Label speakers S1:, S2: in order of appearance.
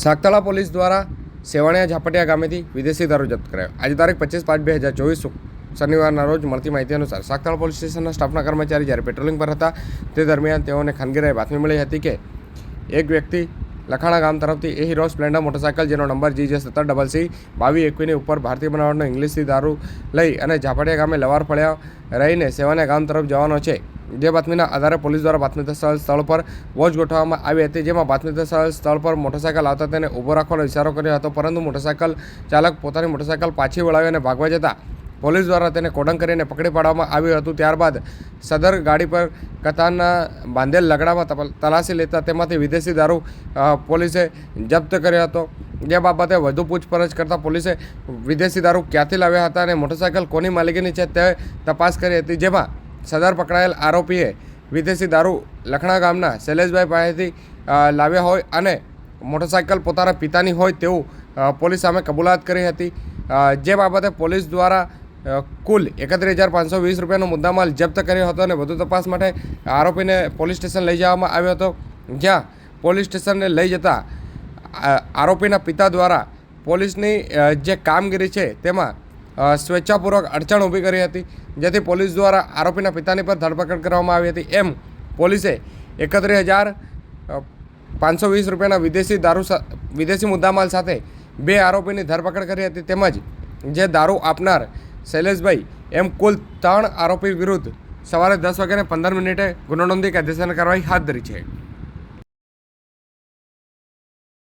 S1: સાગતળા police દ્વારા સેવાણિયા ઝાપટિયા ગામેથી વિદેશી દારૂ જપ્ત કરાયો। આજે તારીખ 25/5/2024 શનિવારના રોજ મળતી માહિતી અનુસાર સાગતળા પોલીસ સ્ટેશનના સ્ટાફના કર્મચારી જ્યારે પેટ્રોલિંગ પર હતા તે દરમિયાન તેઓને ખાનગીરાએ બાતમી મળી હતી કે એક વ્યક્તિ લખાણા ગામ તરફથી એ હીરો સ્પ્લેન્ડર મોટરસાઇકલ જેનો નંબર GJ70CC2221ની ઉપર ભારતીય બનાવટનો ઇંગ્લિશથી દારૂ લઈ અને ઝાપટિયા ગામે લવાર ફળ્યા રહીને સેવાણિયા ગામ તરફ જવાનો છે। જે બાતમીના આધારે પોલીસ દ્વારા બાતમીદાર સ્થળ પર વોચ ગોઠવવામાં આવી હતી, જેમાં બાતમીદાર સ્થળ પર મોટરસાઇકલ આવતા તેને ઊભો રાખવાનો ઇશારો કર્યો હતો, પરંતુ મોટરસાઇકલ ચાલક પોતાની મોટરસાઇકલ પાછી વળાવી અને ભાગવા જતાં પોલીસ દ્વારા તેને કોડન કરીને પકડી પાડવામાં આવ્યું હતું। ત્યારબાદ સદર ગાડી પર કતારના બાંધેલ લકડામાં તલાશી લેતા તેમાંથી વિદેશી દારૂ પોલીસે જપ્ત કર્યો હતો। જે બાબતે વધુ પૂછપરછ કરતાં પોલીસે વિદેશી દારૂ ક્યાંથી લાવ્યા હતા અને મોટરસાઇકલ કોની માલિકીની છે તે તપાસ કરી હતી, જેમાં સદર પકડાયેલ આરોપીએ વિદેશી દારૂ લખણા ગામના શૈલેષભાઈ પાસેથી લાવ્યા હોય અને મોટરસાઇકલ પોતાના પિતાની હોય તેવું પોલીસ સામે કબૂલાત કરી હતી। જે બાબતે પોલીસ દ્વારા કુલ 31,520 રૂપિયાનો મુદ્દામાલ જપ્ત કર્યો હતો અને વધુ તપાસ માટે આરોપીને પોલીસ સ્ટેશન લઈ જવામાં આવ્યો હતો, જ્યાં પોલીસ સ્ટેશનને લઈ જતા આરોપીના પિતા દ્વારા પોલીસની જે કામગીરી છે તેમાં સ્વેચ્છાપૂર્વક અડચણ ઊભી કરી હતી, જેથી પોલીસ દ્વારા આરોપીના પિતાની પર ધરપકડ કરવામાં આવી હતી। એમ પોલીસે 31,520 રૂપિયાના વિદેશી મુદ્દામાલ સાથે 2 આરોપીની ધરપકડ કરી હતી, તેમજ જે દારૂ આપનાર શૈલેષભાઈ એમ કુલ 3 આરોપી વિરુદ્ધ સવારે 10:15 ગુનો નોંધી કાયદેસરની કાર્યવાહી હાથ ધરી છે।